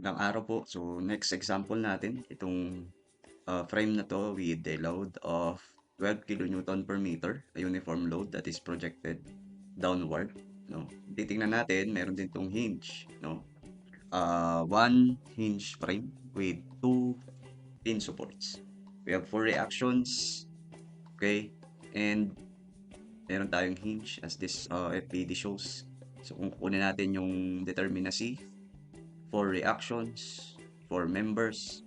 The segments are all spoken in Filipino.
Magandang araw po. So, next example natin, itong frame na to with a load of 12 kilonewton per meter, a uniform load that is projected downward. No? Titingnan natin, meron din itong hinge. No? One hinge frame with two pin supports. We have four reactions. Okay? And meron tayong hinge as this FPD shows. So, kung kukunin natin yung determinacy, four reactions, four members,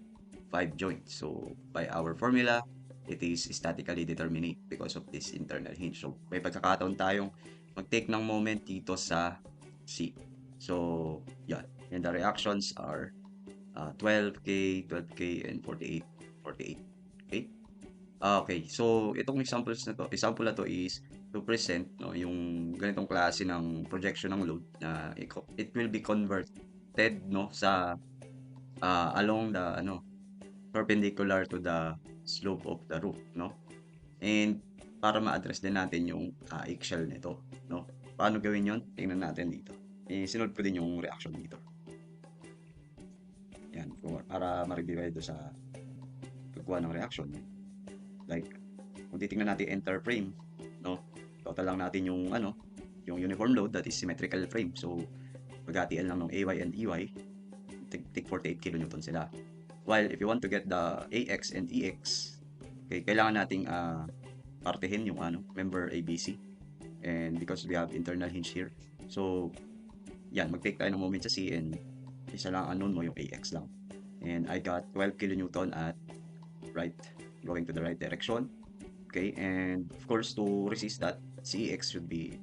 5 joints. So, by our formula, it is statically determinate because of this internal hinge. So, may pagkakataon tayong mag-take ng moment dito sa C. So, yan. And the reactions are 12K, 12K, and 48, 48. Okay? Okay. So, itong example na to is to present no, yung ganitong klase ng projection ng load na it will be converted no sa along the perpendicular to the slope of the roof, no? And para ma-address din natin yung eggshell nito, no? Paano gawin yon? Tingnan natin dito. Sinulve ko din yung reaction dito. Yan, para ma-review kayo doon sa pagkuha ng reaction. Like, kung titingnan natin enter frame, no? Total lang natin yung yung uniform load that is symmetrical frame. So, pag-atian lang ng AY and EY, take 48 kilonewton sila. While if you want to get the AX and EX, okay, kailangan nating partihin yung member ABC. And because we have internal hinge here. So, yan, mag-take tayo ng moment sa C and isa lang unknown mo yung AX lang. And I got 12 kilonewton at right, going to the right direction. Okay, and of course, to resist that, CEX should be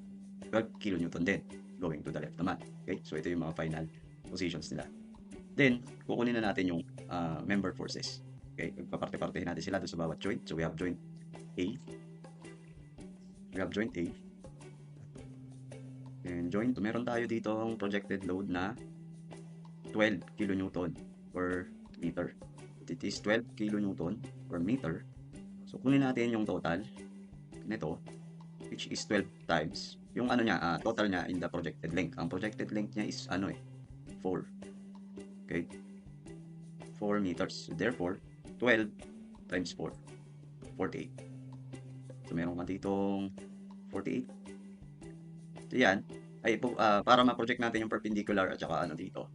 12 kilonewton din, going to the left naman. Okay, so ito yung mga final positions nila. Then, kukunin na natin yung member forces. Okay, pagpaparte-partehin natin sila doon sa bawat joint. So, we have joint A. We have joint A. And joint, meron tayo dito ang projected load na 12 kilonewton per meter. It is 12 kilonewton per meter. So, kunin natin yung total nito, which is 12 times yung total niya in the projected length. Ang projected length niya is 4. Okay? 4 meters. So, therefore, 12 times 4, 48. So, meron ka ditong 48. So, yan. Para ma-project natin yung perpendicular at saka dito,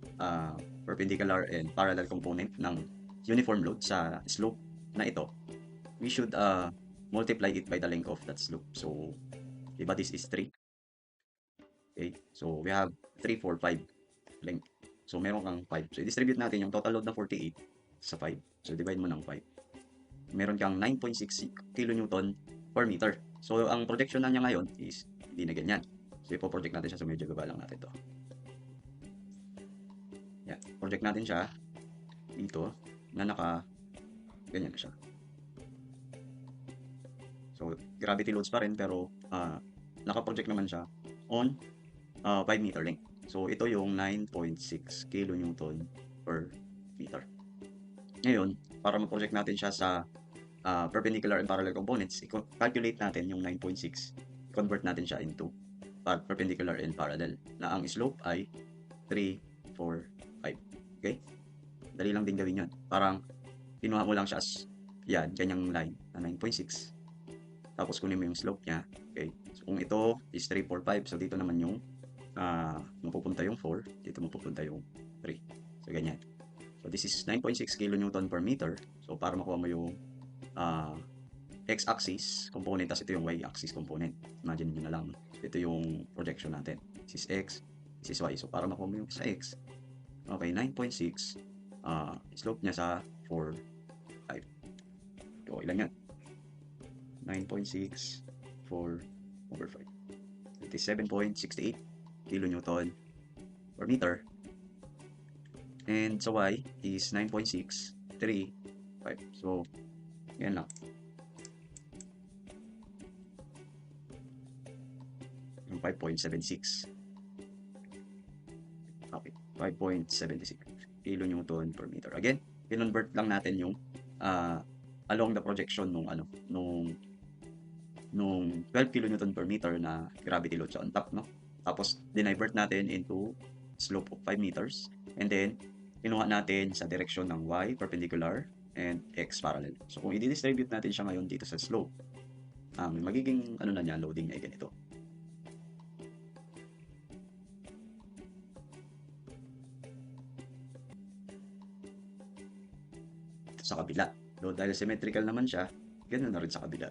perpendicular and parallel component ng uniform load sa slope na ito, we should multiply it by the length of that slope. So, diba this is 3? Okay? So, we have 3, 4, 5 length. So, meron kang 5. So, i-distribute natin yung total load na 48 sa 5. So, divide mo ng 5. Meron kang 9.6 kilonewton per meter. So, ang projection na niya ngayon is hindi na ganyan. So, ipo-project natin siya. So, medyo baba lang natin to. Yan. Project natin siya dito na ganyan na siya. So, gravity loads pa rin pero naka-project naman siya on 5 meter length. So, ito yung 9.6 kilonewton per meter. Ngayon, para ma-project natin siya sa perpendicular and parallel components, i-calculate natin yung 9.6, convert natin siya into perpendicular and parallel, na ang slope ay 3, 4, 5. Okay? Dali lang din gawin yun. Parang, kinuha mo lang siya as, yan, ganyang line na 9.6. Tapos, kunin mo yung slope niya. Okay? So, kung ito is 3, 4, 5, so dito naman yung mapupunta yung 4, dito mapupunta yung 3. So, ganyan. So, this is 9.6 kilonewton per meter. So, para makuha mo yung x-axis component, tapos ito yung y-axis component. Imagine nyo na lang. Ito yung projection natin. This is x, this is y. So, para makuha mo yung sa x, okay, 9.6, slope niya sa 4, 5. So, ilan yan? 9.6, 4 over 5. It is 7.68 kilonewton per meter. And sa y is 9.6, 3, 5. So, yan lang. Yung 5.76. Okay, 5.76 kilonewton per meter. Again, kinonvert lang natin yung along the projection nung 12 kilonewton per meter na gravity load sa on top, no? Tapos, dinivert natin into slope of 5 meters. And then, kinuha natin sa direksyon ng y perpendicular and x parallel. So kung i-distribute natin siya ngayon dito sa slope, ang magiging ano na niya, loading ay ganito. Sa kabila. So dahil symmetrical naman siya, ganoon na rin sa kabila.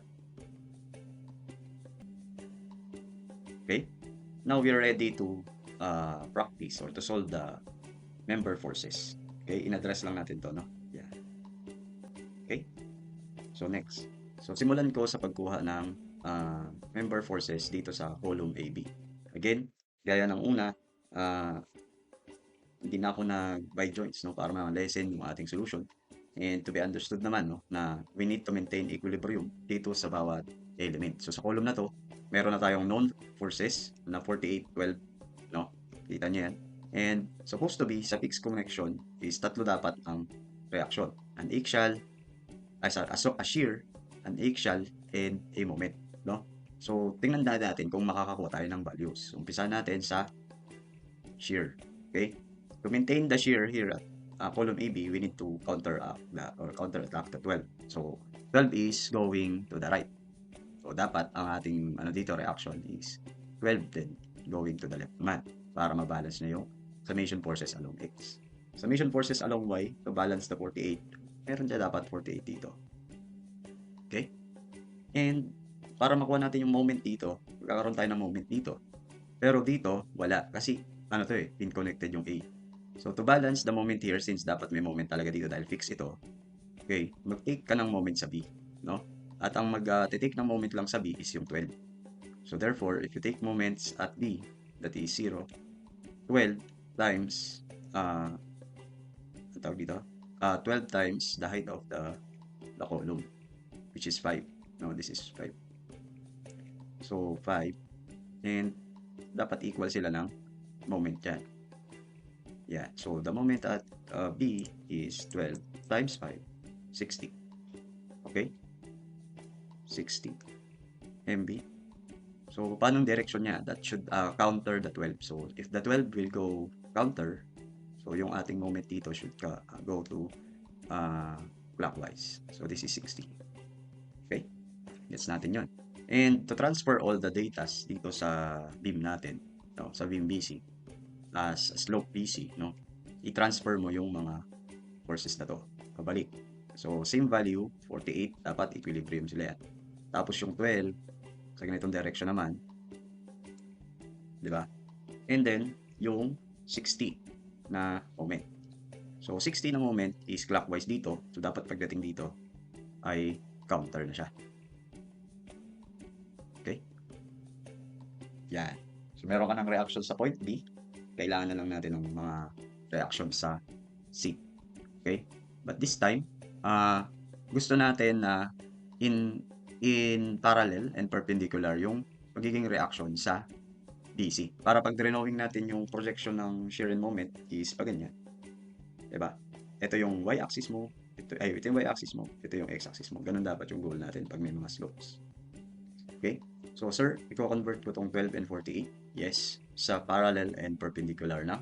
Okay? Now we are ready to practice or to solve the member forces. Okay? In-address lang natin to, no? Yeah. Okay? So next. So simulan ko sa pagkuha ng member forces dito sa column AB. Again, gaya ng una, hindi na ako nag-by joints, no, para ma-lessen yung ating solution. And to be understood naman, no, na we need to maintain equilibrium dito sa bawat element. So sa column na to, meron na tayong known forces na 48, 12, no? Kita niyo yan. And supposed to be sa fixed connection is tatlo dapat ang reaction. An axial, a shear, an axial, and a moment, no? So tingnan natin kung makakakuha tayo ng values. Umpisa natin sa shear, okay? To maintain the shear here at column AB, we need to counteract the 12. So 12 is going to the right. So dapat ang ating dito reaction is 12 then going to the left naman para mabalance na yung summation forces along X. Summation forces along Y to balance the 48. Meron siya dapat 48 dito. Okay? And para makuha natin yung moment dito, magkakaroon tayo ng moment dito. Pero dito, wala. Kasi, pin connected yung A. So, to balance the moment here, since dapat may moment talaga dito dahil fix ito, okay, mag-take ka ng moment sa B, no? At ang mag-take ng moment lang sa B is yung 12. So, therefore, if you take moments at B, that is 0, 12 times, tawag dito? 12 times the height of the column, which is 5. No, this is 5. So, 5. And, dapat equal sila ng moment yan. Yeah, so the moment at B is 12 times 5, 60. Okay? 60 MB. So, paano direction niya? That should counter the 12. So, if the 12 will go counter, so yung ating moment dito should go to clockwise. So, this is 60. Okay? Gets natin yon. And to transfer all the data dito sa beam natin, no, sa beam BC, as slope BC, no, i-transfer mo yung mga forces na to pabalik. So same value 48, dapat equilibrium sila yan. Tapos yung 12 sa ganitong direction naman, di ba? And then yung 60 na moment. So 60 na moment is clockwise dito, so dapat pagdating dito ay counter na siya. Okay? Yan. So meron ka ng reaction sa point B, kailangan na lang natin ng mga reaction sa C. Okay? But this time, gusto natin na in parallel and perpendicular yung magiging reaction sa BC. Para pag drawing natin yung projection ng shear and moment is pa ganyan. Diba? Ito yung y-axis mo, ito yung y-axis mo, ito yung x-axis mo. Ganun dapat yung goal natin pag may mga slopes. Okay? So, sir, i-convert ko tong 12 and 48. Yes, sa parallel and perpendicular na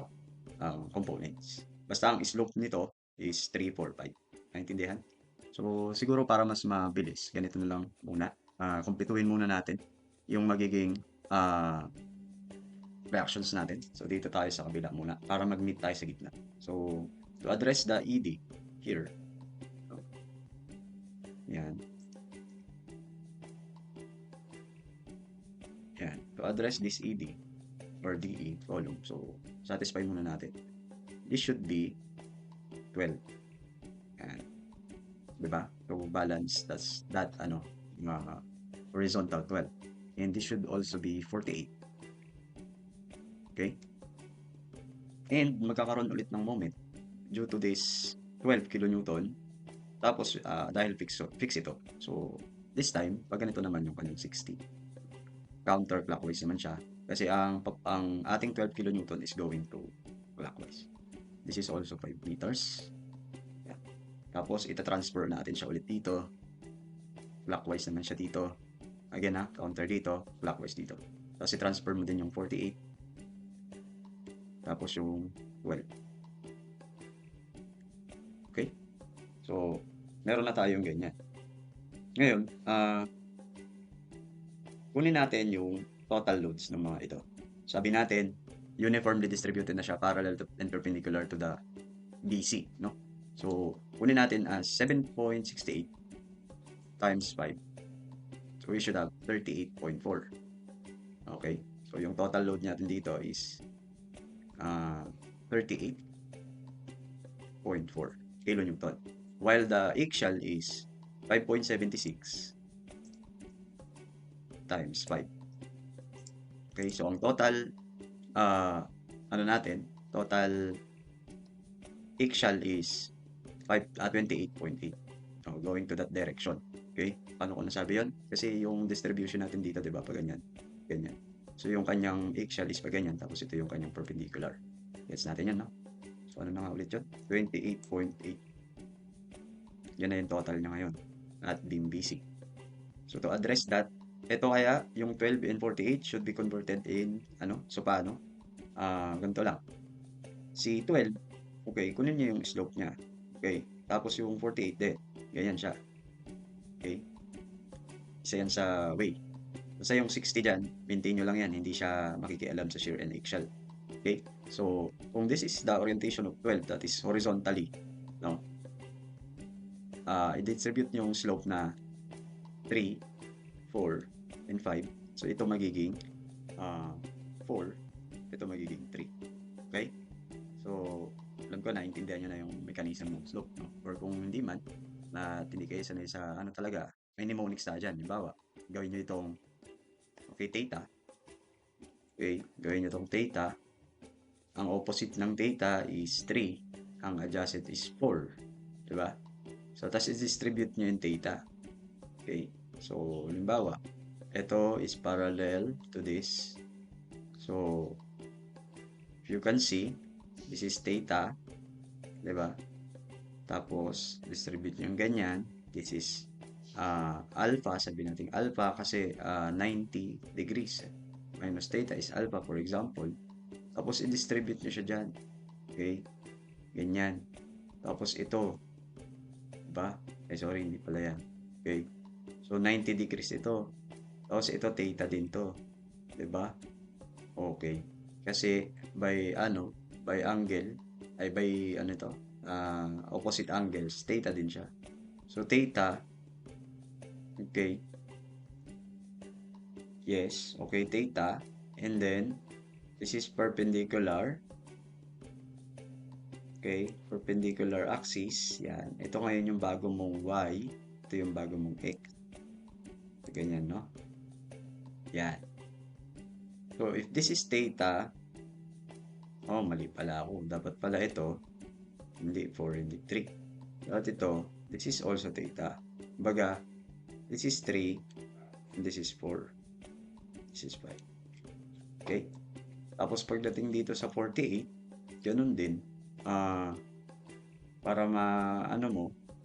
components. Basta ang slope nito is 3, 4, 5. Naintindihan? So, siguro para mas mabilis, ganito na lang muna. Kumpletuhin muna natin yung magiging reactions natin. So, dito tayo sa kabila muna para mag-meet tayo sa gitna. So, to address the ED here. Yan. Yan. To address this ED or DE column. So, satisfy muna natin. This should be 12. Yan. Diba? So, balance. That's that, horizontal 12. And this should also be 48. Okay? And magkakaroon ulit ng moment due to this 12 kilonewton. Tapos, dahil fix ito. So, this time, pag ganito naman yung kanyang 60. Counterclockwise naman siya. Kasi ang ating 12 kilonewton is going to clockwise. This is also 5 meters. Yan. Tapos, ita-transfer natin siya ulit dito. Clockwise naman siya dito. Again counter dito, clockwise dito. Tapos, i-transfer mo din yung 48. Tapos, yung 12. So, meron na tayong ganyan. Ngayon, kunin natin yung total loads ng mga ito. Sabi natin, uniformly distributed na siya parallel and perpendicular to the BC, no? So, kunin natin as 7.68 times 5. So, we should have 38.4. Okay? So, yung total load natin dito is 38.4 kilonewton. While the axial is 5.76 times 5. Okay? So, ang total, total axial is 28.8. Going to that direction. Okay? Paano ko nasabi yun? Kasi yung distribution natin dito, di ba? Pag ganyan. Ganyan. So, yung kanyang axial is pag ganyan. Tapos ito yung kanyang perpendicular. Gets natin yan, no? So, ano na nga ulit yun? 28.8. Yan na yung total niya ngayon. At beam BC. So, to address that, ito kaya, yung 12 and 48 should be converted in, so paano? Ganito lang. Si 12, okay, kunin niyo yung slope niya. Okay, tapos yung 48 din. Ganyan siya. Okay, isa yan sa way. Basta yung 60 dyan, maintain nyo lang yan. Hindi siya makikialam sa shear and axial. Okay, so kung this is the orientation of 12, that is horizontally, no? I-distribute yung slope na 3, 4, and 5. So ito magiging 4, ito magiging 3. Okay? So, alam ko naintindihan nyo na yung mechanism ng slope, no? Or kung hindi man, na hindi kayo sanay sa talaga, may mnemonics na dyan. Halimbawa, gawin nyo itong, okay, theta. Okay, gawin nyo itong theta. Ang opposite ng theta is 3. Ang adjacent is 4. Diba? So, tapos i-distribute nyo yung theta. Okay, so, halimbawa, ito is parallel to this. So, if you can see, this is theta. Diba? Tapos, distribute yung ganyan. This is alpha. Sabihin natin alpha kasi 90 degrees. Minus theta is alpha, for example. Tapos, i-distribute nyo siya dyan. Okay? Ganyan. Tapos, ito. Diba? Sorry, hindi pala yan. Okay? So, 90 degrees ito. Tapos, ito, theta din to. Diba? Okay. Kasi, by angle, ay by, opposite angles, theta din siya. So, theta, okay, yes, okay, theta, and then, this is perpendicular, okay, perpendicular axis, yan. Ito ngayon yung bago mong y, ito yung bago mong x. So, ganyan, no? Yan. So, if this is theta, mali pala ako. Dapat pala ito, hindi 4, hindi 3. At ito, this is also theta. Baga, this is 3, and this is 4. This is 5. Okay? Tapos pagdating dito sa 48, ganun din. Para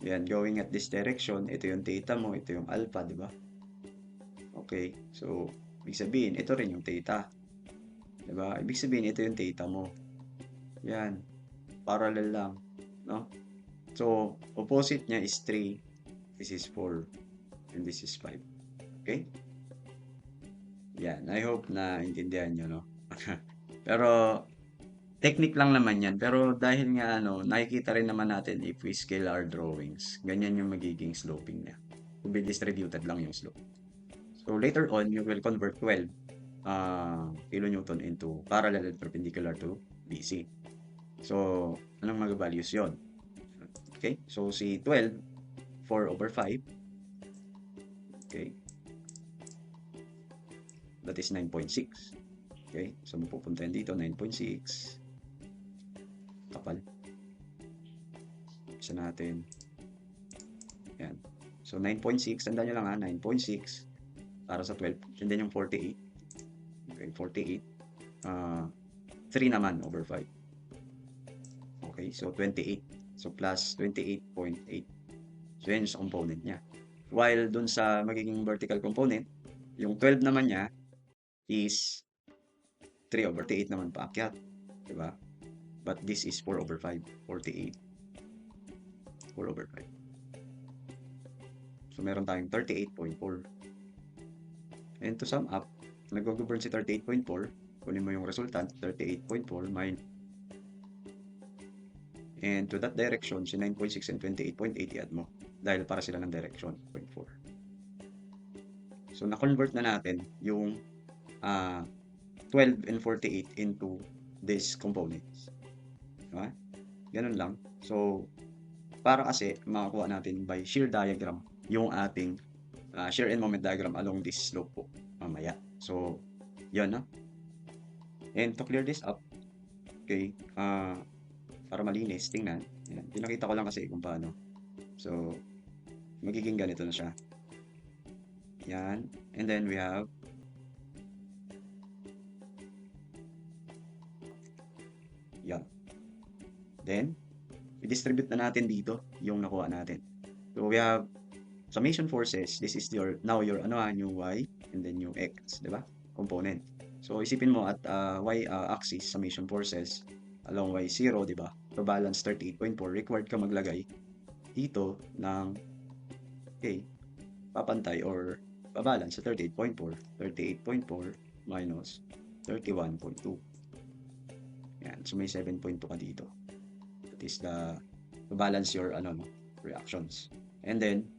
yan, going at this direction, ito yung theta mo, ito yung alpha, di ba? Okay, so, ibig sabihin, ito rin yung theta. Di ba? Ibig sabihin, ito yung theta mo. Yan, parallel lang, no? So, opposite niya is 3, this is 4, and this is 5. Okay? Yan, I hope na intindihan nyo, no? Pero, technique lang naman yan. Pero dahil nga nakikita rin naman natin if we scale our drawings, ganyan yung magiging sloping niya. To be distributed lang yung slope. So later on, you will convert 12 kilonewton into parallel and perpendicular to BC. So, anong mga values yon? Okay, so si 12, 4/5. Okay. That is 9.6. Okay, so mapupunta dito, 9.6. Kapal. Isa natin. Yan. So, 9.6. Tandaan nyo lang 9.6 para sa 12. And then yung 48. Okay, 48. 3 naman over 5. Okay, so 28. So, plus 28.8. So, yan yung component niya. While dun sa magiging vertical component, yung 12 naman niya is 3/8 naman paakyat. Diba? But this is 4/5, 48. 4/5. So, meron tayong 38.4. And to sum up, nag-govern si 38.4, kunin mo yung resultant, 38.4 minus, and to that direction, si 9.6 and 28.8 i-add mo. Dahil para sila ng direction, 0.4. So, na-convert na natin yung 12 and 48 into these components. Diba? Ganun lang. So, para kasi makakuha natin by shear diagram yung ating shear and moment diagram along this slope po mamaya. So, yun, no? And to clear this up, okay, para malinis, tingnan. Yan. Pinakita ko lang kasi kung paano. So, magiging ganito na siya. Yan. And then we have yan. Then, i-distribute na natin dito yung nakuha natin. So, we have summation forces. This is your, now your, yung y, and then yung x, di ba? Component. So, isipin mo at y axis, summation forces, along y0, di ba? To balance 38.4, required ka maglagay dito ng, okay, papantay or pabalance sa 38.4. 38.4 minus 31.2. Yan. So, may 7.2 ka dito. That is the, to balance your, reactions. And then,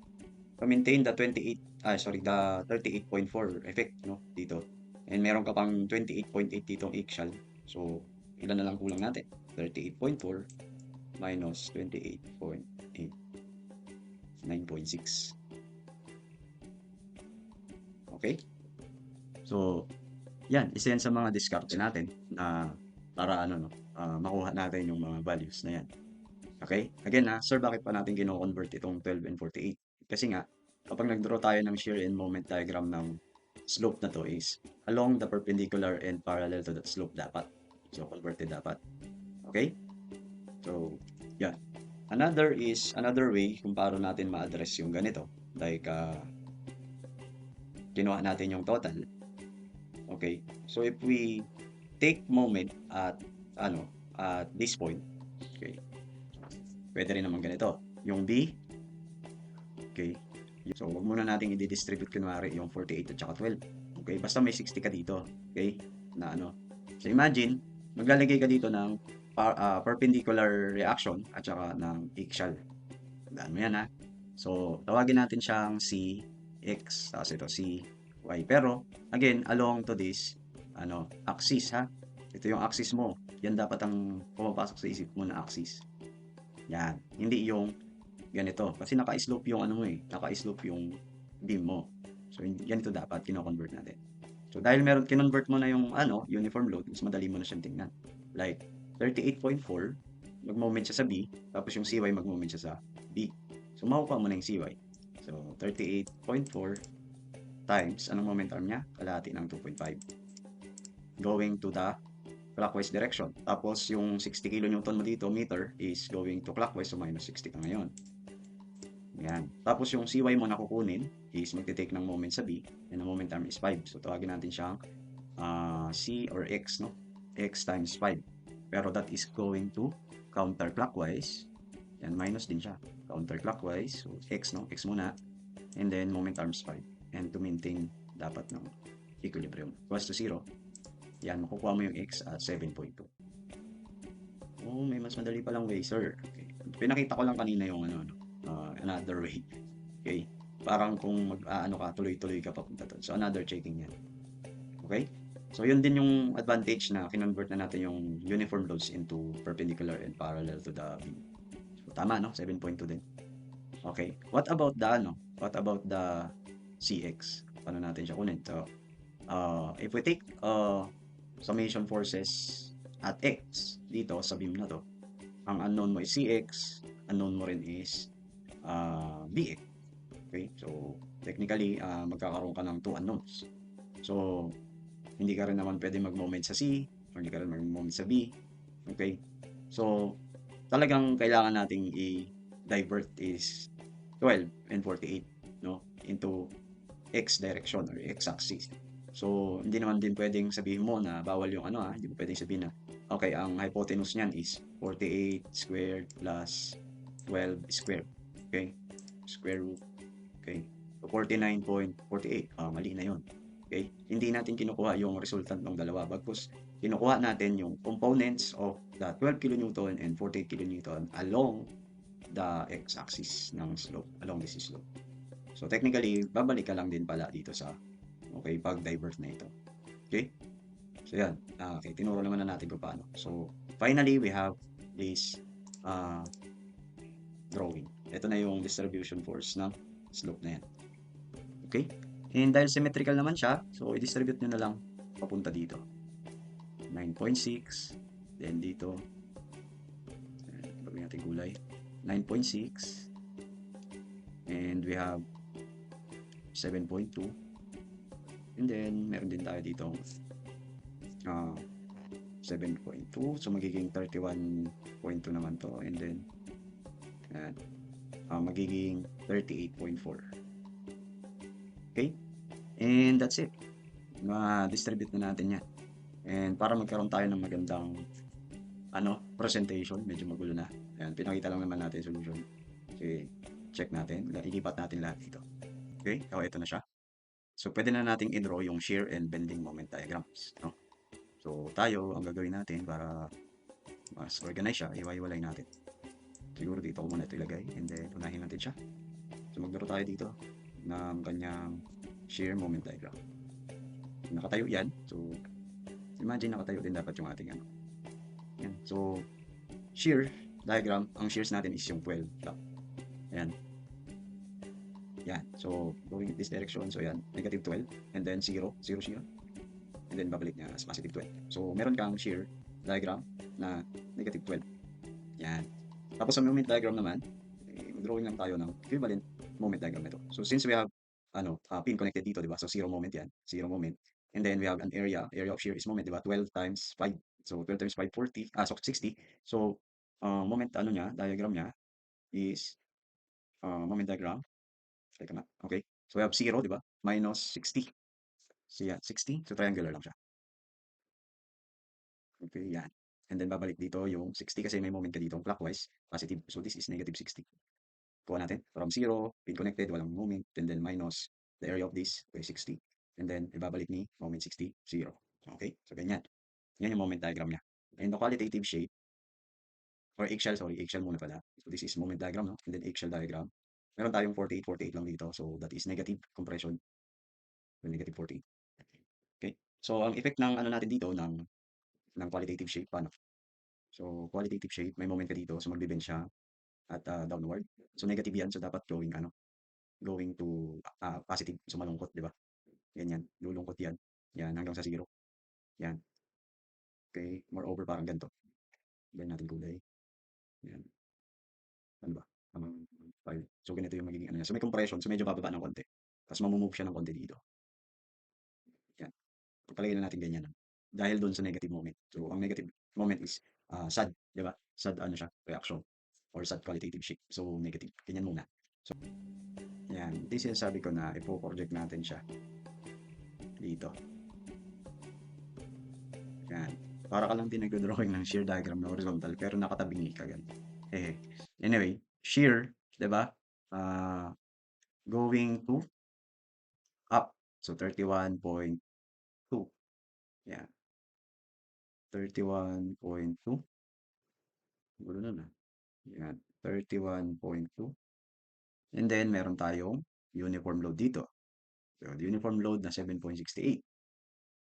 to maintain the the 38.4 effect, no, dito. And meron ka pang 28.8 ditong axial. So, ilan na lang kulang natin? 38.4 minus 28.8. 9.6. Okay? So, yan. Isa yan sa mga diskarte natin na para makuha natin yung mga values na yan. Okay? Again sir, bakit pa natin kino-convert itong 12 and 48? Kasi nga, kapag nag-draw tayo ng shear and moment diagram ng slope na to is along the perpendicular and parallel to that slope dapat. So, converted dapat. Okay? So, yan. Another way kung paano natin ma-address yung ganito. Like, kinuha natin yung total. Okay? So, if we take moment at this point, okay, pwede rin naman ganito. Yung B, okay, so wag muna natin i-distribute kunwari yung 48 at saka 12. Okay, basta may 60 ka dito. Okay, na so imagine, maglalagay ka dito ng perpendicular reaction at saka ng axial. Tandaan mo yan So, tawagin natin siyang CX, tapos ito CY. Pero, again, along to this, axis Ito yung axis mo. Yan dapat ang pumapasok sa isip mo na axis. Yan. Hindi yung ganito. Kasi naka-slope yung naka-slope yung beam mo. So, ganito dapat kino-convert natin. So, dahil kinonvert mo na yung uniform load, mas madali mo na siyang tingnan. Like, 38.4, mag-moment siya sa B, tapos yung CY mag-moment siya sa B. So, makukuha mo na yung CY. So, 38.4 times, anong moment arm niya? Kalahati ng 2.5. Going to the clockwise direction. Tapos, yung 60 kN mo dito, meter, is going to clockwise, so minus 60 ka ngayon. Yan. Tapos, yung CY mo na kukunin is magte-take ng moment sa B, and ang moment arm is 5. So, tawagin natin siyang C or X, no? X times 5. Pero that is going to counterclockwise. Yan, minus din siya. Counterclockwise. So, X, no? X muna. And then, moment arms 5. And to maintain dapat ng equilibrium. Equals to 0. Yan, makukuha mo yung X at 7.2. Oh, may mas madali palang way, sir. Okay. Pinakita ko lang kanina yung another way. Okay? Parang kung tuloy-tuloy ka papunta doon. So, another checking yan. Okay? So, yun din yung advantage na kinonvert na natin yung uniform loads into perpendicular and parallel to the beam. So, tama, no? 7.2 din. Okay. What about the CX? Paano natin siya kunin? So, if we take summation forces at X dito sa beam na to, ang unknown mo is CX, unknown mo rin is BX. Okay? So, technically, magkakaroon ka ng 2 unknowns. So, hindi ka rin naman pwede mag-moment sa C, or hindi ka rin mag-moment sa B. Okay? So, talagang kailangan nating i-divert is 12 and 48, no? Into X direction or X axis. So, hindi naman din pwedeng sabihin mo na bawal yung hindi mo pwedeng sabihin na, okay, ang hypotenuse niyan is 48 squared plus 12 squared. Okay? Square root. Okay? So 49.48. Mali na yun. Okay? Hindi natin kinukuha yung resultant ng dalawa. Bagkus, kinukuha natin yung components of the 12 kilonewton and 48 kilonewton along the x-axis ng slope, along this slope. So technically, babalik ka lang din pala dito sa okay, pag-divert na ito. Okay? So yan. Okay, tinuro naman na natin kung paano. So finally, we have this uh, drawing. Ito na yung distribution force ng slope na yan. Okay? And dahil symmetrical naman siya, so i-distribute nyo na lang papunta dito. 9.6. Then dito, gawin natin kulay. 9.6. And we have 7.2. And then, meron din tayo dito 7.2. So, magiging 31.2 naman to. And then, magiging 38.4. Okay? And that's it. Ma-distribute na natin yan. And para magkaroon tayo ng magandang presentation, medyo magulo na. Ayan, pinakita lang naman natin yung solution. Okay, check natin. Ilipat natin lahat dito. Okay, ito na siya. So, pwede na nating i-draw yung shear and bending moment diagrams. No? So, tayo, ang gagawin natin para mas organize siya, iwa-iwalay natin. Siguro dito ko muna ito ilagay and then unahin natin siya. So, maglaro tayo dito ng kanyang shear moment diagram. Nakatayo yan. So, imagine nakatayo din dapat yung ating Yan. So, shear diagram, ang shears natin is yung 12. Ayan. Yan. So, going this direction. So, yan. Negative 12. And then 0. 0 shear. And then, babalik niya as positive 12. So, meron kang shear diagram na negative 12. Yan. Tapos, sa moment diagram naman, drawing lang tayo ng equivalent moment diagram nito. So, since we have pin connected dito, di ba? So, 0 moment yan. 0 moment. And then, we have an area. Area of shear is moment, di ba? 12 times 5. So, 12 times 5, 40. So, 60. So, moment niya, diagram niya is moment diagram. Teka na. Okay. So, we have 0, di ba? Minus 60. So, yan. 60. So, triangular lang siya. Okay, yan. And then, babalik dito yung 60 kasi may moment ka dito clockwise. Positive. So, this is negative 60. Kuha natin. From 0, pin connected, walang moment. And then, minus the area of this, okay, 60. And then, ibabalik ni moment 60, 0. Okay? So, ganyan. Yan yung moment diagram niya. And the qualitative shape, or eggshell, sorry, eggshell muna pala. So, this is moment diagram, no? And then, eggshell diagram. Meron tayong 48, 48 lang dito. So, that is negative compression. So, negative 48. Okay? So, ang effect ng natin dito, ng qualitative shape, paano? So, qualitative shape, may moment ka dito. So, magbe-bend siya at downward. So, negative yan. So, dapat going to positive. So, malungkot, di ba? Ganyan. Lulungkot yan. Yan, hanggang sa 0. Yan. Okay? Moreover, parang ganito. Ganyan natin kulay. Yan. Ano ba? Um, 5. So, ganito yung magiging niya. So, may compression. So, medyo bababa ng konti. Tapos, mamumove siya ng konti dito. Yan. Palagay na natin ganyan. Dahil doon sa negative moment. So, ang negative moment is sad. Di ba? Sad siya? Reaction. Or sad qualitative shape. So, negative. Ganyan muna. So, yan. This is sabi ko na ipo-project natin siya dito. Yan. Para ka lang din nagdo-drawing ng shear diagram na horizontal pero nakatabingi ka ganun. Anyway, shear, 'di ba? Going to up. So 31.2. Yeah. 31.2. Gulo na na. Yan. 31.2. And then meron tayong uniform load dito. So, the uniform load na 7.68.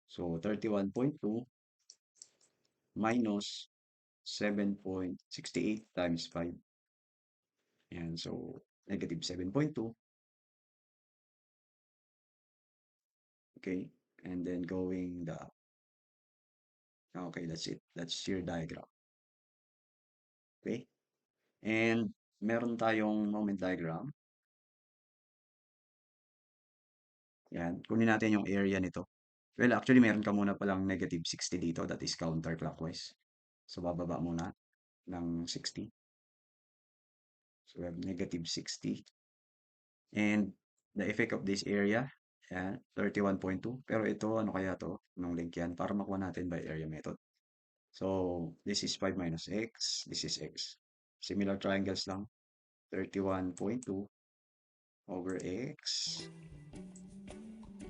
So 31.2 minus 7.68 times 5. Yan. So, negative 7.2. Okay. And then going the... Okay, that's it. That's your diagram. Okay. And meron tayong moment diagram. Yan. Kunin natin yung area nito. Well, actually, meron ka muna palang negative 60 dito. That is counterclockwise. So, bababa muna ng 60. So, we have negative 60. And the effect of this area, yan, 31.2. Pero ito, ano kaya to? Anong link yan? Para makuha natin by area method. So, this is 5 minus x. This is x. Similar triangles lang. 31.2 over x,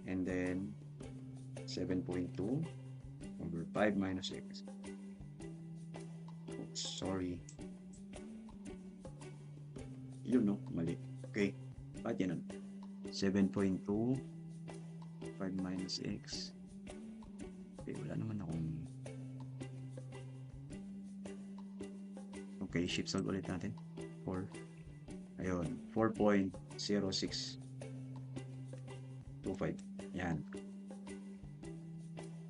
and then 7.2 over 5 minus x. Oops, sorry. Yun, no? Mali. Okay. Ba't yan? 7.2 5 minus x. Okay, wala naman akong... Okay, shift solve ulit natin. 4. Ayun, 4.0625. Yan.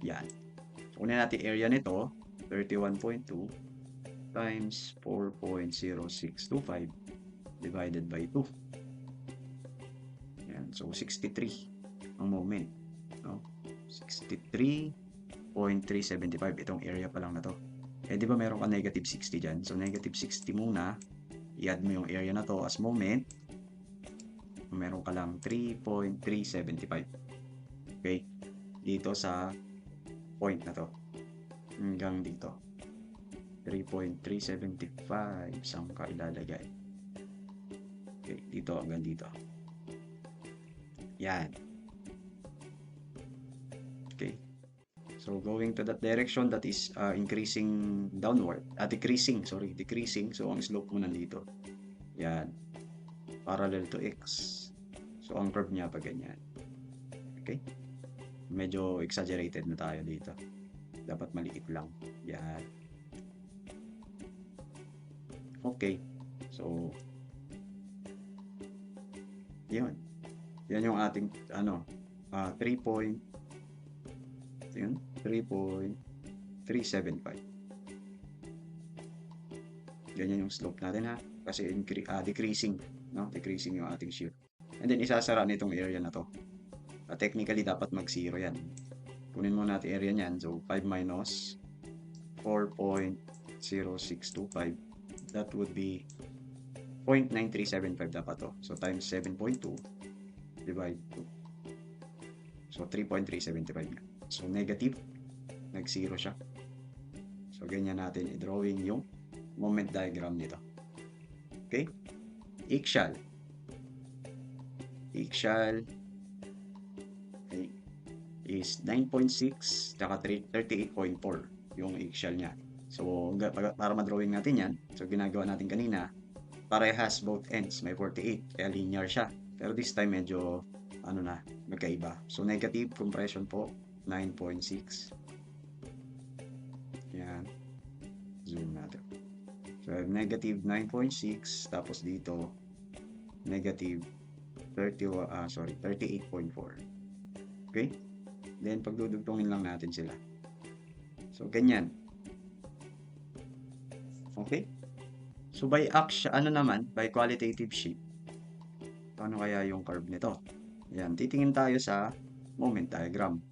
Yan. So, kunin natin area nito, 31.2 times 4.0625 divided by 2. Yan. So, 63 ang moment. No? 63.375. Itong area pa lang na to. Eh, di ba meron ka negative 60 dyan? So, negative 60 muna. I-add mo yung area na to as moment. Meron ka lang 3.375. Okay? Dito sa point na to. Hanggang dito. 3.375. Saan ka ilalagay? Okay, dito hanggang dito. Yan. Okay. So, going to that direction, that is increasing downward. Decreasing, sorry. Decreasing. So, ang slope mo nandito. Yan. Parallel to x. So, ang curve niya pa ganyan. Okay? Medyo exaggerated na tayo dito. Dapat maliit lang. Yan. Okay. So, yun. Yan yung ating, 3.375. Ganyan yung slope natin ha. Kasi decreasing. No? Decreasing yung ating shear. And then, isasara nitong area na to. Technically, dapat mag-0 yan. Kunin mo natin area niyan. So, 5 minus 4.0625. That would be 0.9375 dapat to. So, times 7.2 divide 2. So, 3.375 nga. So, negative. Nag-0 siya. So, ganyan natin i-drawing yung moment diagram nito. Okay? Axial. Axial is 9.6 tsaka 38.4 yung axial niya. So, para ma-drawing natin yan, so ginagawa natin kanina, parehas both ends, may 48, kaya linear siya. Pero this time, medyo, magkaiba. So, negative compression po, 9.6. Yan. Zoom natin. So, negative 9.6, tapos dito, negative 38.4. Okay? Then, pagdudugtongin lang natin sila. So, ganyan. Okay? So, by qualitative shape, paano kaya yung curve nito? Yan, titingin tayo sa moment diagram.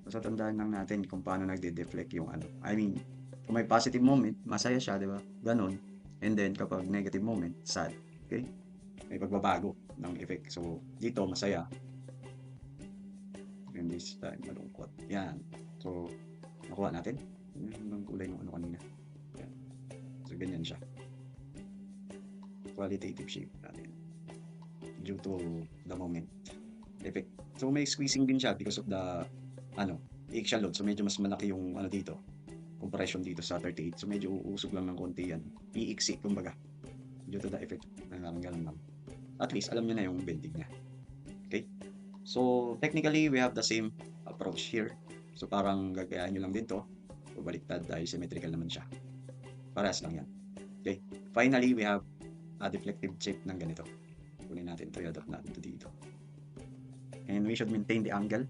So, tandaan lang natin kung paano nagde-deflect yung kung may positive moment, masaya siya, di ba? Ganon. And then, kapag negative moment, sad. Okay? May pagbabago ng effect. So, dito, masaya. And this time, malungkot. Yan. So, nakuha natin. Yung kulay ng kanina. Yan. So, ganyan siya. Qualitative shape natin. Due to the moment effect. So, may squeezing din siya because of the, axial load. So, medyo mas malaki yung, dito. Compression dito sa 38. So, medyo uusog lang ng konti yan. Iiksi, kumbaga. Due to the effect. Nangaranggalan lang. At least, alam nyo na yung bending niya. Okay? So, technically, we have the same approach here. So, parang gagayaan nyo lang din to. O baliktad dahil symmetrical naman siya. Parehas lang yan. Okay? Finally, we have a deflective shape ng ganito. Kunin natin to, i-adapt natin to dito. And we should maintain the angle.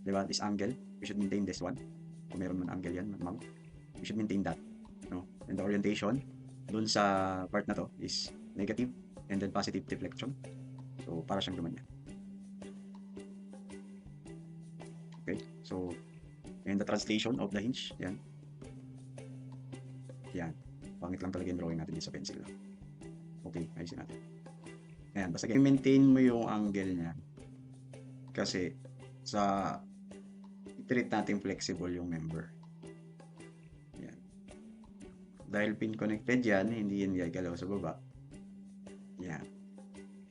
Diba? This angle. We should maintain this one. Kung meron man angle yan, mount. We should maintain that. No? And the orientation dun sa part na to is negative and then positive deflection. So, para siyang gumanyan. Okay? So, and the translation of the hinge. Yan. Yan. Pangit lang talaga yung drawing natin dito sa pencil. Okay, ayusin natin. Ayan, basta i-maintain mo yung angle niya. Kasi, i-treat natin flexible yung member. Yan. Dahil pin connected yan, hindi yan gagalaw sa baba. Yan.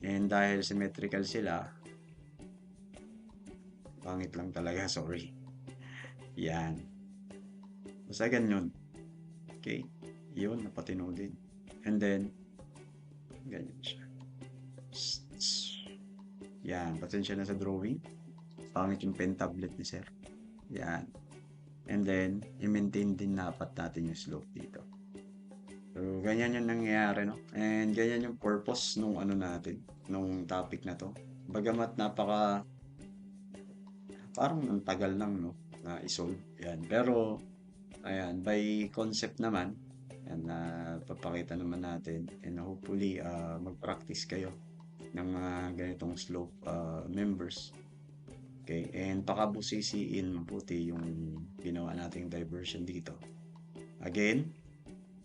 And dahil symmetrical sila, pangit lang talaga, sorry. Yan. Basta ganyan. Okay? Yun, napatino din. And then, ganyan siya. Yan, pasensya na sa drawing. Pangit yung pen tablet ni sir. Yan. And then, i-maintain din dapat natin yung slope dito. So, ganyan yung nangyayari, no? And ganyan yung purpose nung ano natin, nung topic na to. Bagamat parang ang tagal lang, no? Na isolve. Yan. Pero, ayan, by concept naman, yan na papakita naman natin. And hopefully, mag-practice kayo ng mga ganitong slope members. Okay, and pakabusisiin mabuti yung ginawa nating diversion dito. Again,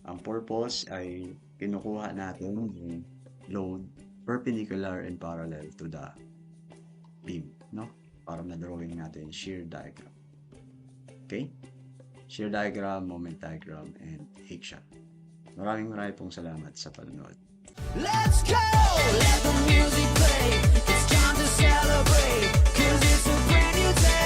ang purpose ay kinukuha natin yung load perpendicular and parallel to the beam, no? Para na-drawing natin shear diagram. Okay? Shear diagram, moment diagram, and hake shot. Maraming pong salamat sa panonood. Let's go! Let the music play. It's time to celebrate.